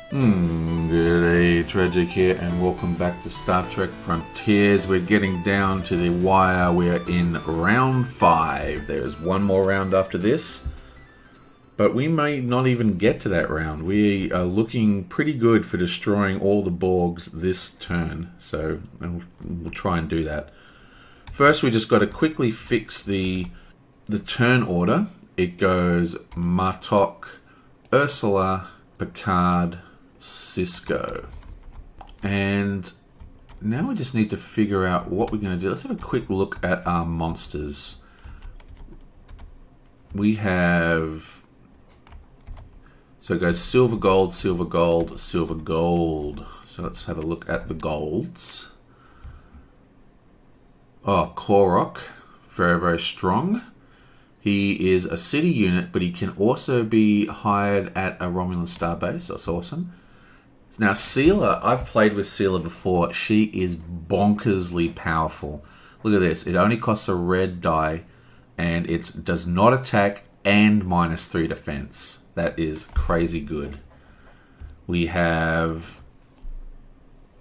Good day, Tragic here, and welcome back to Star Trek Frontiers. We're getting down to the wire. We're in round 5. There's one more round after this, but we may not even get to that round. We are looking pretty good for destroying all the Borgs this turn, so we'll try and do that. First, we just got to quickly fix the turn order. It goes Martok, Ursula, Picard, Cisco. And now we just need to figure out what we're going to do. Let's have a quick look at our monsters. We have... So it goes silver, gold, silver, gold, silver, gold. So let's have a look at the golds. Oh, Korok. Very, very strong. He is a city unit, but he can also be hired at a Romulan starbase. That's awesome. Now, Sealer, I've played with Sealer before. She is bonkersly powerful. Look at this. It only costs a red die, and it does not attack and -3 defense. That is crazy good. We have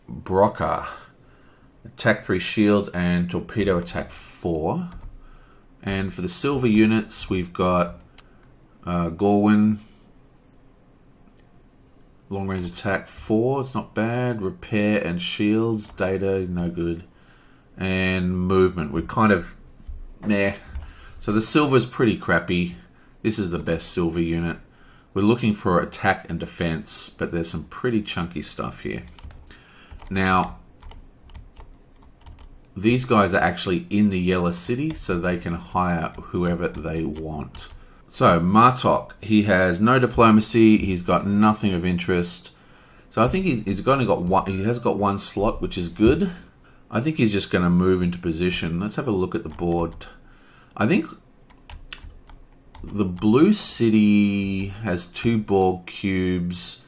Broca. Attack 3 shield and torpedo attack 4. And for the silver units, we've got Gorwin. Long range attack 4, it's not bad. Repair and shields, data, no good. And movement, we're kind of meh. So the silver's pretty crappy. This is the best silver unit. We're looking for attack and defense, but there's some pretty chunky stuff here. Now, these guys are actually in the Yellow City, so they can hire whoever they want. So, Martok, he has no diplomacy, he's got nothing of interest. So I think he's only got one, he has got one slot, which is good. I think he's just going to move into position. Let's have a look at the board. I think the Blue City has 2 Borg cubes,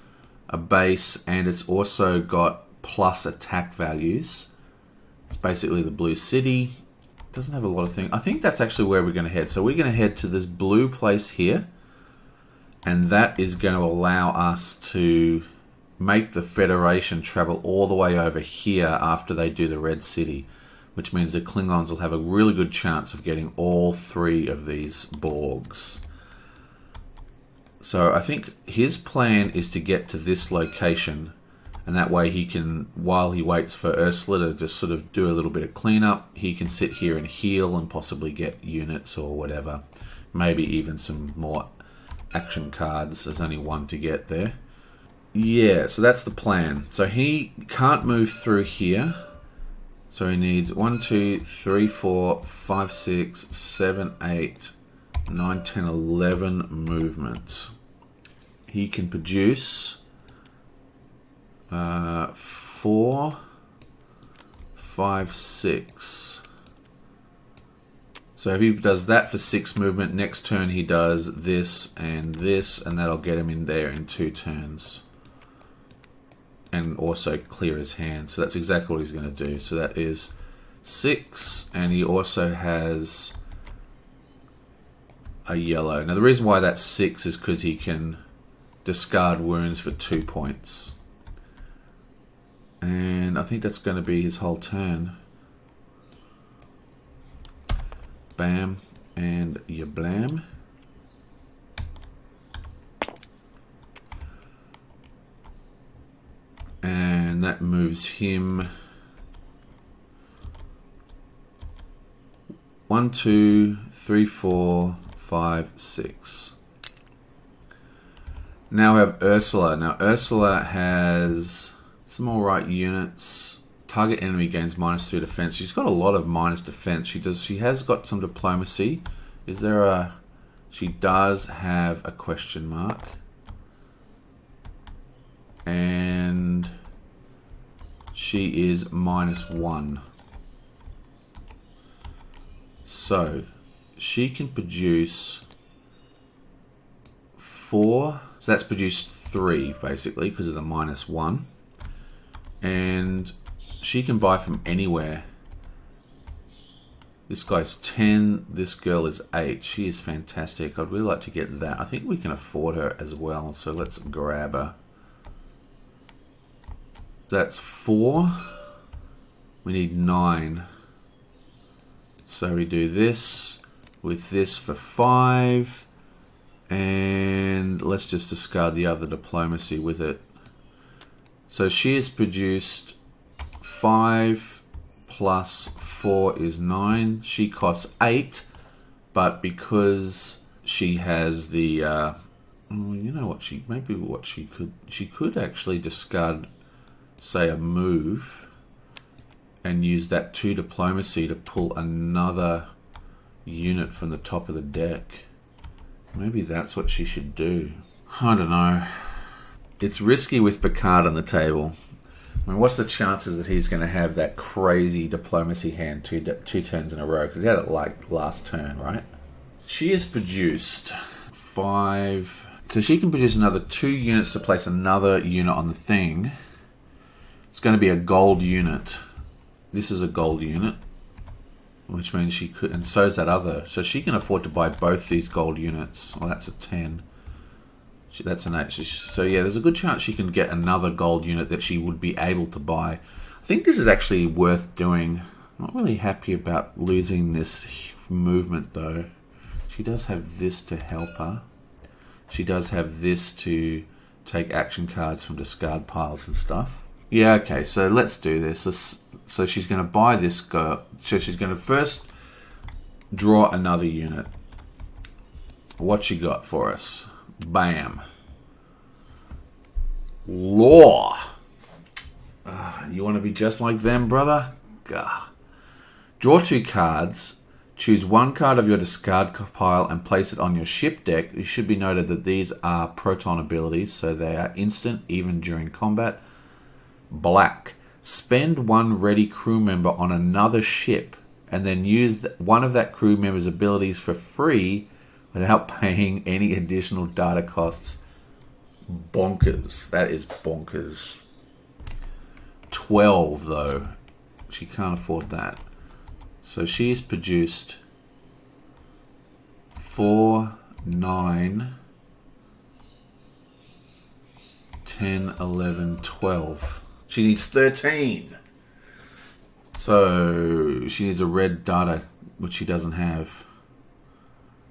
a base, and it's also got plus attack values. It's basically the Blue City. Doesn't have a lot of things. I think that's actually where we're going to head. So we're going to head to this blue place here, and that is going to allow us to make the Federation travel all the way over here after they do the Red City, which means the Klingons will have a really good chance of getting all 3 of these Borgs. So I think his plan is to get to this location, and that way he can, while he waits for Ursula to just sort of do a little bit of cleanup, he can sit here and heal and possibly get units or whatever. Maybe even some more action cards. There's only one to get there. Yeah, so that's the plan. So he can't move through here. So he needs 1, 2, 3, 4, 5, 6, 7, 8, 9, 10, 11 movements. He can produce 4, 5, 6. So if he does that for 6 movement, next turn he does this, and that'll get him in there in 2 turns. And also clear his hand. So that's exactly what he's going to do. So that is 6, and he also has a yellow. Now the reason why that's 6 is because he can discard wounds for 2 points. And I think that's going to be his whole turn. Bam, and you blam. And that moves him 1, 2, 3, 4, 5, 6. Now we have Ursula. Now Ursula has some alright units. Target enemy gains -3 defense. She's got a lot of minus defense. She has got some diplomacy. Is there a... She does have a question mark. And she is -1. So she can produce 4. So that's produced 3 basically because of the -1. And she can buy from anywhere. This guy's 10, this girl is 8. She is fantastic. I'd really like to get that. I think we can afford her as well, so let's grab her. That's 4. We need 9. So we do this with this for 5. And let's just discard the other diplomacy with it. So she has produced 5 plus 4 is 9. She costs 8. But because she has the... you know what she could actually discard, say, a move and use that 2 diplomacy to pull another unit from the top of the deck. Maybe that's what she should do. I don't know. It's risky with Picard on the table. I mean, what's the chances that he's going to have that crazy diplomacy hand two turns in a row? Because he had it like last turn, right? She has produced 5... So she can produce another 2 units to place another unit on the thing. It's going to be a gold unit. This is a gold unit, which means she could, and so is that other. So she can afford to buy both these gold units. Well, that's a 10. That's an 8. So yeah, there's a good chance she can get another gold unit that she would be able to buy. I think this is actually worth doing. I'm not really happy about losing this movement though. She does have this to help her. She does have this to take action cards from discard piles and stuff. Yeah, okay, so let's do this. So she's going to buy this girl. So she's going to first draw another unit. What she got for us? Bam. Law. You want to be just like them, brother? Gah. Draw 2 cards. Choose 1 card of your discard pile and place it on your ship deck. It should be noted that these are proton abilities, so they are instant even during combat. Black. Spend 1 ready crew member on another ship and then use one of that crew member's abilities for free without paying any additional data costs. Bonkers. That is bonkers. 12 though. She can't afford that. So she's produced 4, 9, 10, 11, 12. She needs 13. So she needs a red data, which she doesn't have.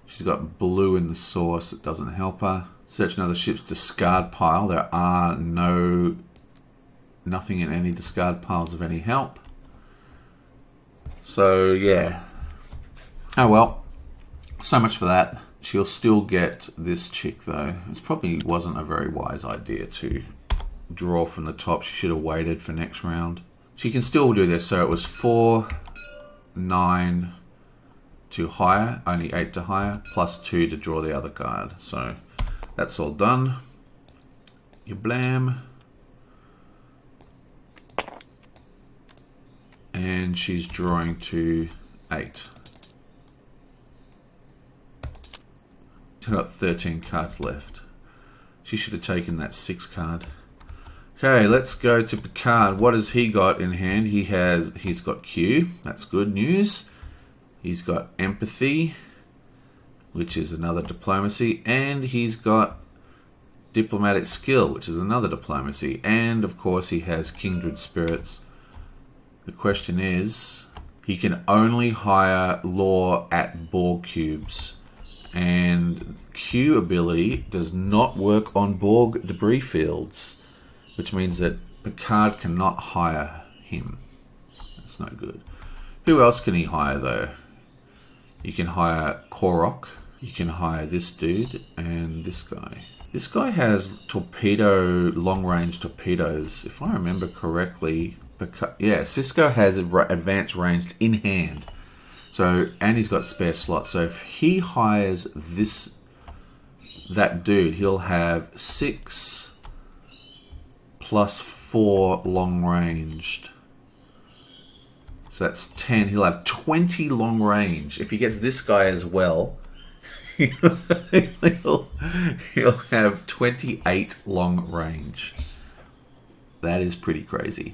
She's got blue in the source. It doesn't help her. Search another ship's discard pile. There are nothing in any discard piles of any help. So, yeah. Oh, well. So much for that. She'll still get this chick, though. It probably wasn't a very wise idea to draw from the top. She should have waited for next round. She can still do this. So, it was 4, 9 to hire. Only 8 to hire. Plus 2 to draw the other card. So, that's all done. You blam. And she's drawing to 8. She's got 13 cards left. She should have taken that 6 card. Okay, let's go to Picard. What has he got in hand? He's got Q. That's good news. He's got empathy, which is another diplomacy, and he's got diplomatic skill, which is another diplomacy, and of course he has kindred spirits. The question is, he can only hire law at Borg cubes. And Q ability does not work on Borg debris fields, which means that Picard cannot hire him. That's no good. Who else can he hire, though? You can hire Korok. You can hire this dude and this guy. This guy has long-range torpedoes. If I remember correctly... Yeah, Cisco has advanced ranged in hand. So, and he's got spare slots. So if he hires that dude, he'll have 6 plus 4 long ranged. So that's 10. He'll have 20 long range. If he gets this guy as well, he'll have 28 long range. That is pretty crazy.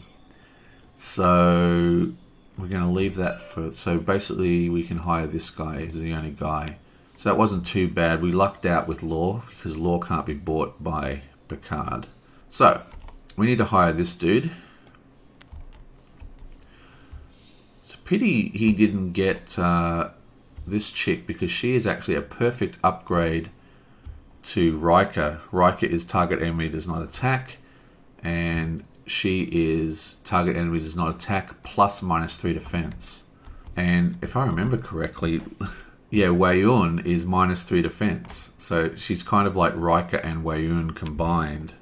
So we're going to leave that for... So basically we can hire this guy as the only guy. So that wasn't too bad. We lucked out with Law because Law can't be bought by Picard. So we need to hire this dude. It's a pity he didn't get this chick, because she is actually a perfect upgrade to Riker. Riker is target enemy does not attack, and she is target enemy does not attack plus -3 defense. And if I remember correctly, yeah, Wei-Yun is -3 defense. So she's kind of like Riker and Wei-Yun combined.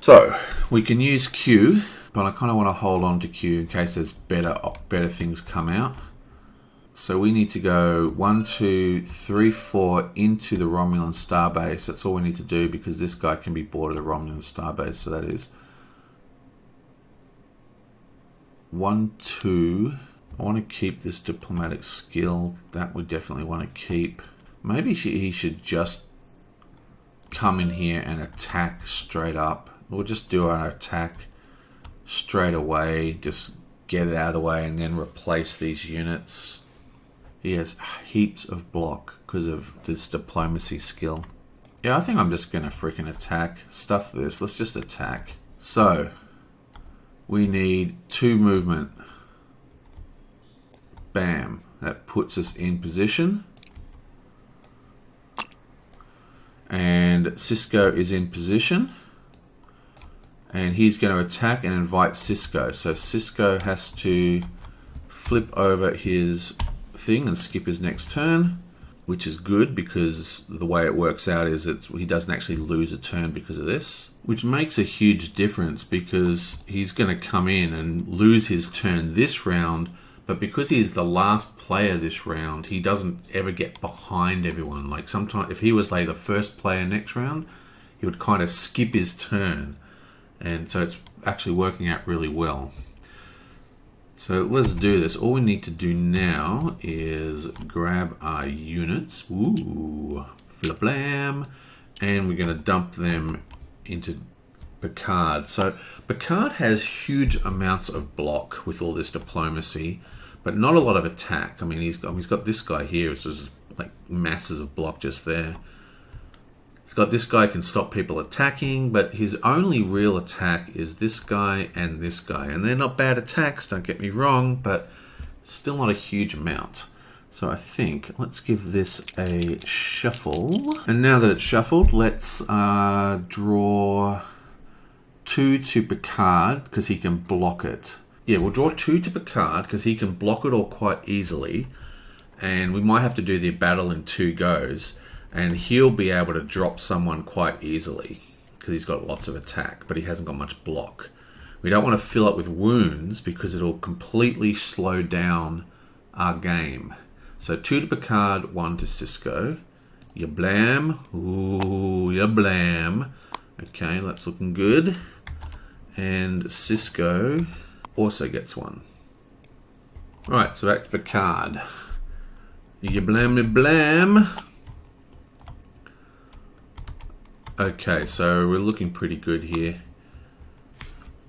So we can use Q, but I kind of want to hold on to Q in case there's better things come out. So we need to go 1, 2, 3, 4 into the Romulan starbase. That's all we need to do, because this guy can be brought to the Romulan starbase. So that is 1, 2. I want to keep this diplomatic skill. That we definitely want to keep. Maybe he should just come in here and attack straight up. We'll just do our attack straight away. Just get it out of the way and then replace these units. He has heaps of block because of this diplomacy skill. Yeah, I think I'm just going to freaking attack. Stuff this. Let's just attack. So, we need 2 movement. Bam. That puts us in position. And Cisco is in position. And he's going to attack and invite Cisco. So Cisco has to flip over his thing and skip his next turn, which is good, because the way it works out is that he doesn't actually lose a turn because of this, which makes a huge difference, because he's going to come in and lose his turn this round, but because he's the last player this round, he doesn't ever get behind everyone. Like sometimes if he was like the first player next round, he would kind of skip his turn, and so it's actually working out really well. So let's do this. All we need to do now is grab our units. Ooh, flablam. And we're going to dump them into Picard. So Picard has huge amounts of block with all this diplomacy, but not a lot of attack. I mean, he's got this guy here, which is like masses of block just there. He's got this guy can stop people attacking, but his only real attack is this guy and this guy. And they're not bad attacks, don't get me wrong, but still not a huge amount. So I think let's give this a shuffle. And now that it's shuffled, let's draw 2 to Picard, because he can block it. Yeah, we'll draw 2 to Picard, because he can block it all quite easily. And we might have to do the battle in 2 goes. And he'll be able to drop someone quite easily, because he's got lots of attack, but he hasn't got much block. We don't want to fill it with wounds, because it'll completely slow down our game. So 2 to Picard, 1 to Cisco. Ya blam. Ooh, ya blam. Okay, that's looking good. And Cisco also gets 1. Right, so back to Picard. Ya blam, ya blam. Okay, so we're looking pretty good here.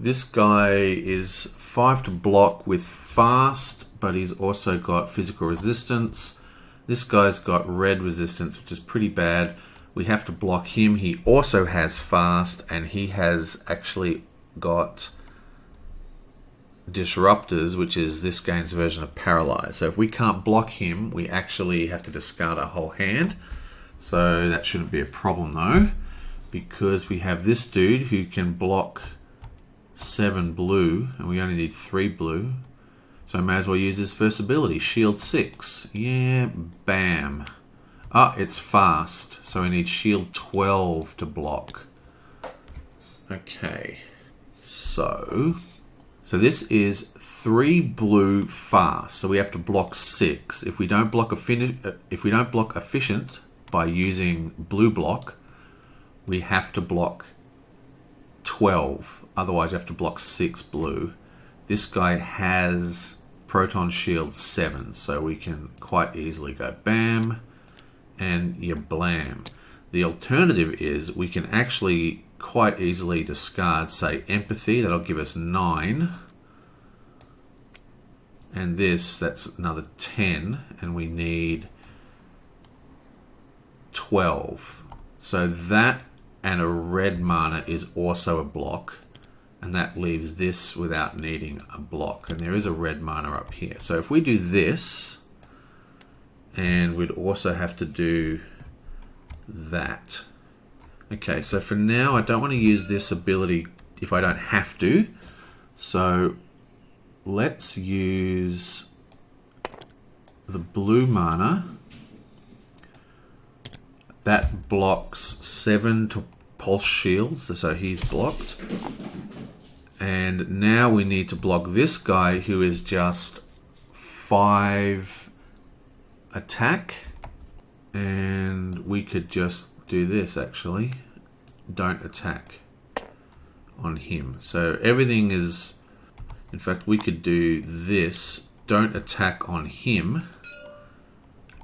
This guy is 5 to block with fast, but he's also got physical resistance. This guy's got red resistance, which is pretty bad. We have to block him. He also has fast, and he has actually got disruptors, which is this game's version of paralyze. So if we can't block him, we actually have to discard our whole hand. So that shouldn't be a problem though, because we have this dude who can block 7 blue, and we only need 3 blue. So I may as well use his first ability, shield 6. Yeah, bam. Ah, it's fast, so we need shield 12 to block. Okay, so this is 3 blue fast, so we have to block 6. If we don't block efficient by using blue block, we have to block 12. Otherwise, you have to block 6 blue. This guy has proton shield 7, so we can quite easily go bam and you blam. The alternative is we can actually quite easily discard, say, empathy. That'll give us 9. And this, that's another 10, and we need 12. So that and a red mana is also a block, And that leaves this without needing a block. And there is a red mana up here. So if we do this, and we'd also have to do that. Okay, so for now, I don't want to use this ability if I don't have to. So let's use the blue mana. That blocks 7 to pulse shields, so he's blocked. And now we need to block this guy who is just 5 attack. And we could just do this actually. Don't attack on him. So everything is, in fact, we could do this. Don't attack on him.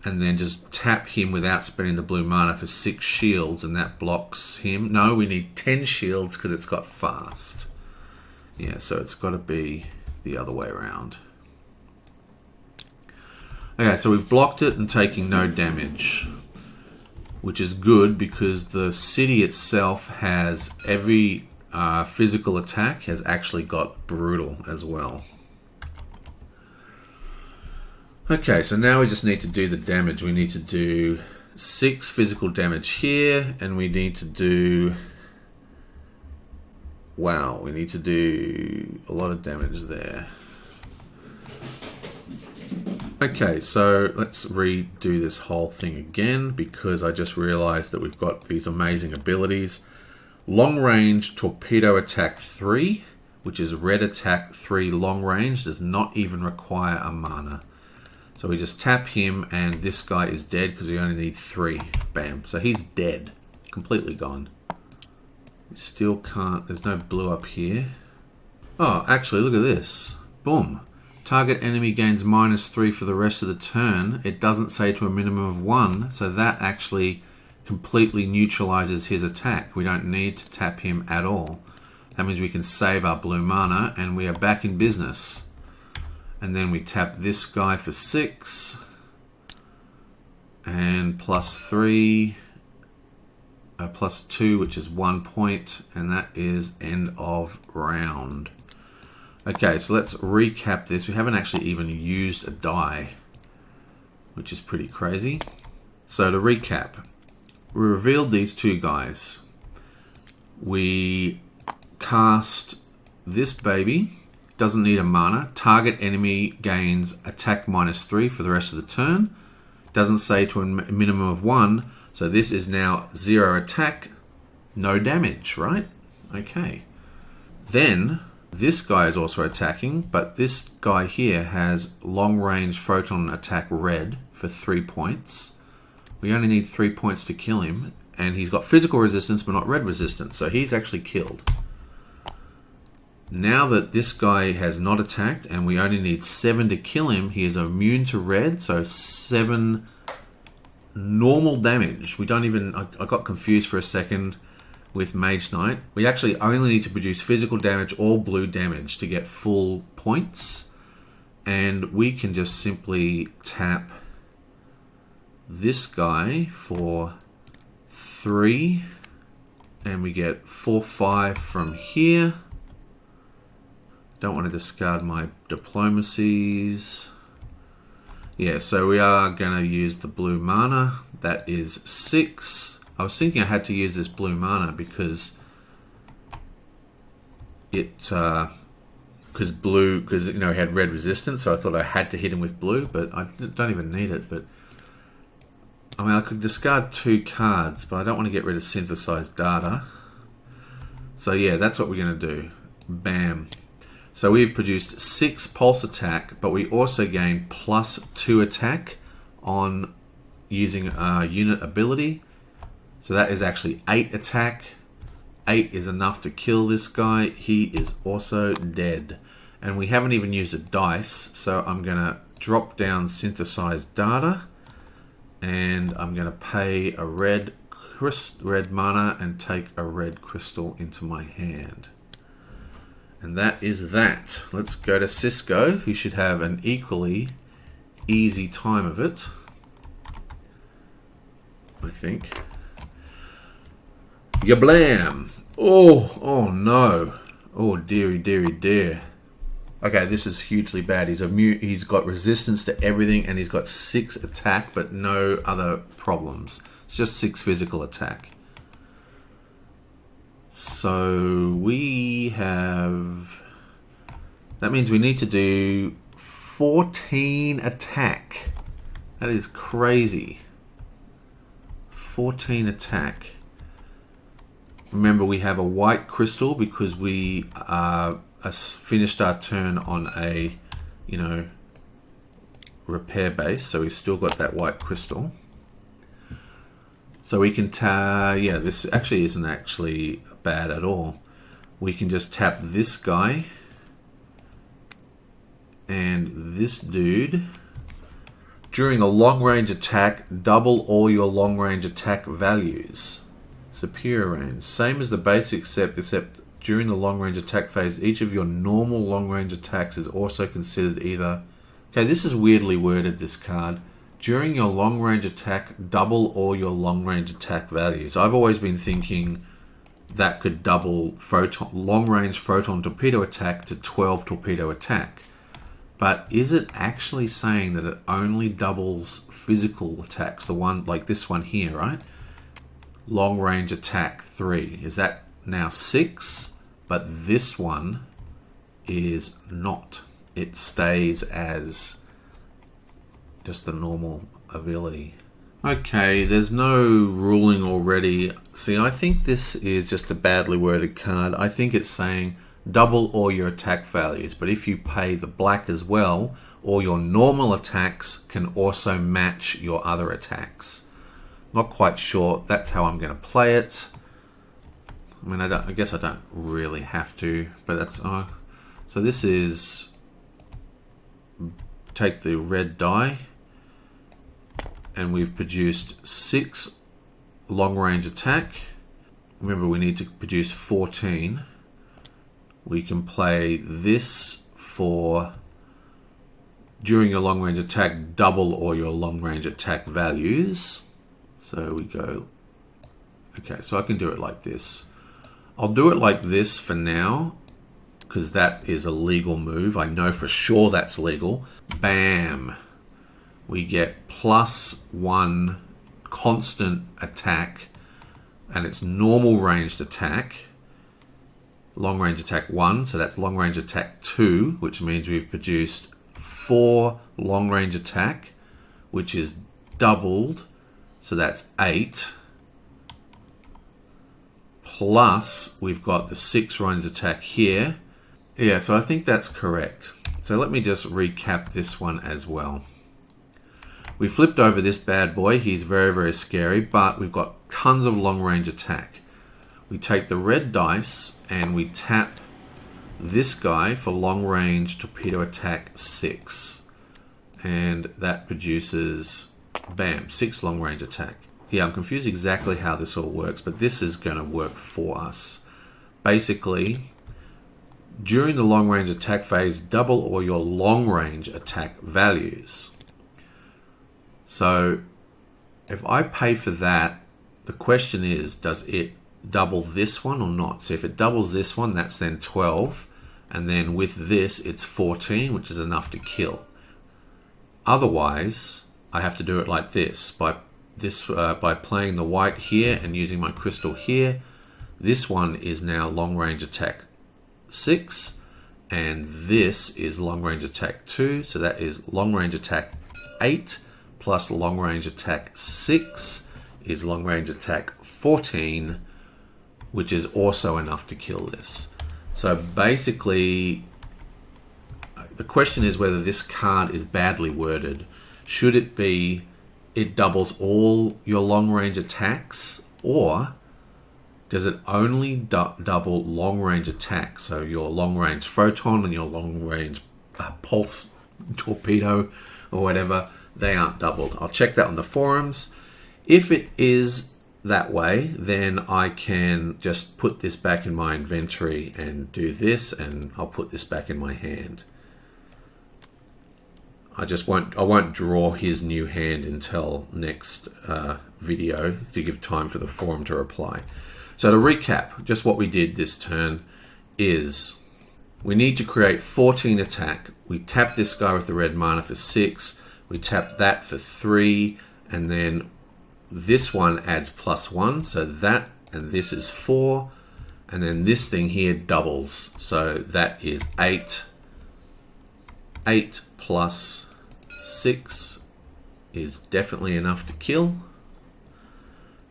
And then just tap him without spending the blue mana for 6 shields, and that blocks him. No, we need 10 shields because it's got fast. Yeah, so it's got to be the other way around. Okay, so we've blocked it and taking no damage, which is good because the city itself has every physical attack has actually got brutal as well. Okay, so now we just need to do the damage. We need to do 6 physical damage here, and we need to do... Wow, we need to do a lot of damage there. Okay, so let's redo this whole thing again because I just realized that we've got these amazing abilities. Long range torpedo attack 3, which is red attack 3 long range, does not even require a mana. So we just tap him and this guy is dead because we only need 3. Bam. So he's dead. Completely gone. We still can't... There's no blue up here. Oh, actually, look at this. Boom. Target enemy gains -3 for the rest of the turn. It doesn't say to a minimum of 1. So that actually completely neutralizes his attack. We don't need to tap him at all. That means we can save our blue mana and we are back in business. And then we tap this guy for 6. And +3. +2, which is 1 point. And that is end of round. Okay, so let's recap this. We haven't actually even used a die, which is pretty crazy. So to recap, we revealed these 2 guys. We cast this baby. Doesn't need a mana. Target enemy gains attack -3 for the rest of the turn. Doesn't say to a minimum of 1. So this is now 0 attack, no damage, right? Okay. Then this guy is also attacking, but this guy here has long range photon attack red for 3 points. We only need 3 points to kill him. And he's got physical resistance, but not red resistance. So he's actually killed. Now that this guy has not attacked and we only need 7 to kill him, he is immune to red, so 7 normal damage. We don't even... I got confused for a second with Mage Knight. We actually only need to produce physical damage or blue damage to get full points. And we can just simply tap this guy for 3. And we get 4/5 from here. Don't want to discard my diplomacies. Yeah, so we are going to use the blue mana. That is 6. I was thinking I had to use this blue mana because it... because you know, he had red resistance, so I thought I had to hit him with blue, but I don't even need it. But I mean, I could discard 2 cards, but I don't want to get rid of synthesized data. So yeah, that's what we're going to do. Bam. So we've produced 6 pulse attack, but we also gain +2 attack on using a unit ability. So that is actually 8 attack. 8 is enough to kill this guy. He is also dead. And we haven't even used a dice, so I'm going to drop down synthesized data. And I'm going to pay a red mana and take a red crystal into my hand. And that is that. Let's go to Cisco, who should have an equally easy time of it, I think. Yablam! Oh no. Oh, dearie, dearie, dear. Okay, this is hugely bad. He's got resistance to everything, and he's got 6 attack, but no other problems. It's just 6 physical attack. So we have... That means we need to do 14 attack. That is crazy. 14 attack. Remember, we have a white crystal because we finished our turn on a, repair base. So we've still got that white crystal. So we can this actually isn't actually bad at all. We can just tap this guy and this dude. During a long range attack, double all your long range attack values. Superior range. Same as the basic except during the long range attack phase, each of your normal long range attacks is also considered either... Okay, this is weirdly worded, this card. During your long range attack, double all your long range attack values. I've always been thinking that could double long range photon torpedo attack to 12 torpedo attack. But is it actually saying that it only doubles physical attacks? The one like this one here, right? Long range attack 3. Is that now 6? But this one is not. It stays as just the normal ability. Okay, there's no ruling already. See, I think this is just a badly worded card. I think it's saying double all your attack values, but if you pay the black as well, all your normal attacks can also match your other attacks. Not quite sure. That's how I'm going to play it. I mean, I guess I don't really have to, but that's... so this is... Take the red die, and we've produced 6 long-range attack. Remember, we need to produce 14. We can play this for... During your long-range attack, double all your long-range attack values. So we go... Okay, so I can do it like this. I'll do it like this for now, because that is a legal move. I know for sure that's legal. Bam! We get +1 constant attack, and it's normal ranged attack. Long range attack 1, so that's long range attack 2, which means we've produced 4 long range attack, which is doubled, so that's 8. Plus, we've got the 6 range attack here. Yeah, so I think that's correct. So let me just recap this one as well. We flipped over this bad boy. He's very, very scary, but we've got tons of long range attack. We take the red dice and we tap this guy for long range torpedo attack 6. And that produces, bam, 6 long range attack. Yeah, I'm confused exactly how this all works, but this is going to work for us. Basically, during the long range attack phase, double all your long range attack values. So if I pay for that, the question is, does it double this one or not? So if it doubles this one, that's then 12. And then with this, it's 14, which is enough to kill. Otherwise, I have to do it like this. By playing the white here and using my crystal here. This one is now long range attack 6. And this is long range attack 2. So that is long range attack 8. Plus long range attack 6 is long range attack 14, which is also enough to kill this. So basically, the question is whether this card is badly worded. Should it be it doubles all your long range attacks, or does it only double long range attacks? So your long range photon and your long range pulse torpedo or whatever, they aren't doubled. I'll check that on the forums. If it is that way, then I can just put this back in my inventory and do this, and I'll put this back in my hand. I won't draw his new hand until next video to give time for the forum to reply. So to recap, just what we did this turn is we need to create 14 attack. We tap this guy with the red mana for 6. We tap that for 3. And then this one adds +1. So that and this is 4. And then this thing here doubles. So that is 8. 8 plus 6 is definitely enough to kill.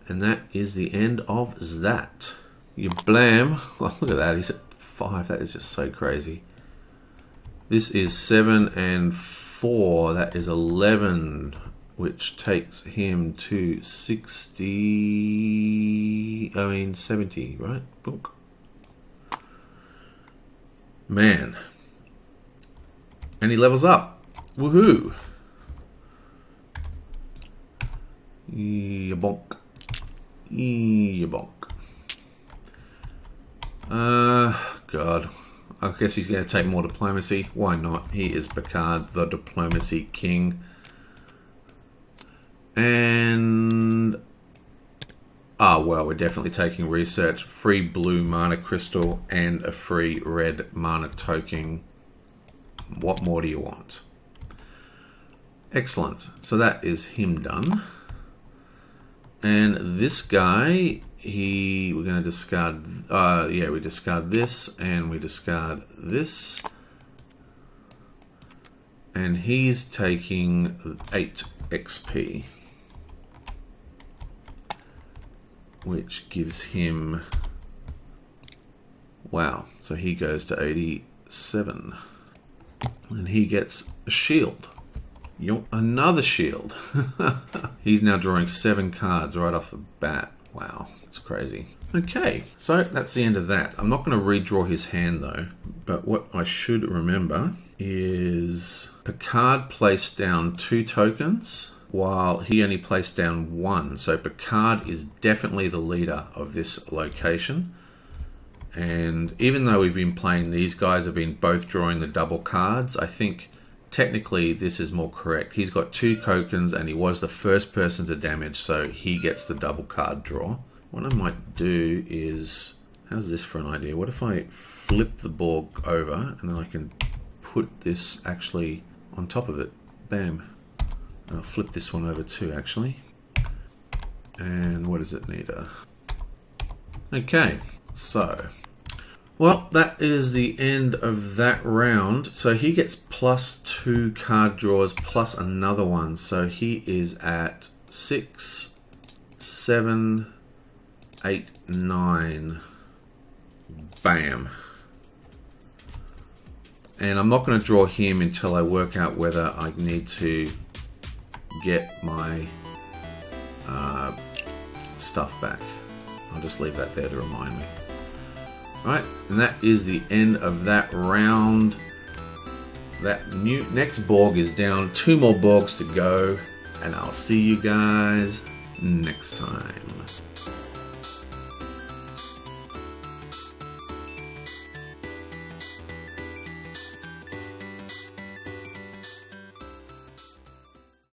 And that is the end of that. You blam. Oh, look at that. He's at 5. That is just so crazy. This is 7 and 4. That is 11, which takes him to 70, right? Book. Man. And he levels up. Woohoo. Bonk. Bonk. God. I guess he's going to take more diplomacy. Why not? He is Picard, the diplomacy king. And... well, we're definitely taking research. Free blue mana crystal and a free red mana token. What more do you want? Excellent. So that is him done. And this guy, we're going to discard, we discard this and we discard this. And he's taking 8 XP. Which gives him, wow, so he goes to 87. And he gets a shield. Another shield. He's now drawing 7 cards right off the bat. Wow, it's crazy. Okay, so that's the end of that. I'm not going to redraw his hand though, but what I should remember is Picard placed down 2 tokens while he only placed down 1. So Picard is definitely the leader of this location. And even though we've been playing, these guys have been both drawing the double cards, I think technically this is more correct. He's got 2 tokens and he was the first person to damage, so he gets the double card draw. What I might do is, how's this for an idea? What if I flip the Borg over and then I can put this actually on top of it? Bam. And I'll flip this one over too, actually. And what does it need? Okay, so... well, that is the end of that round. So he gets +2 card draws plus another one. So he is at 6, 7, 8, 9. Bam. And I'm not going to draw him until I work out whether I need to get my stuff back. I'll just leave that there to remind me. Right, and that is the end of that round. That next Borg is down. 2 more Borgs to go, and I'll see you guys next time.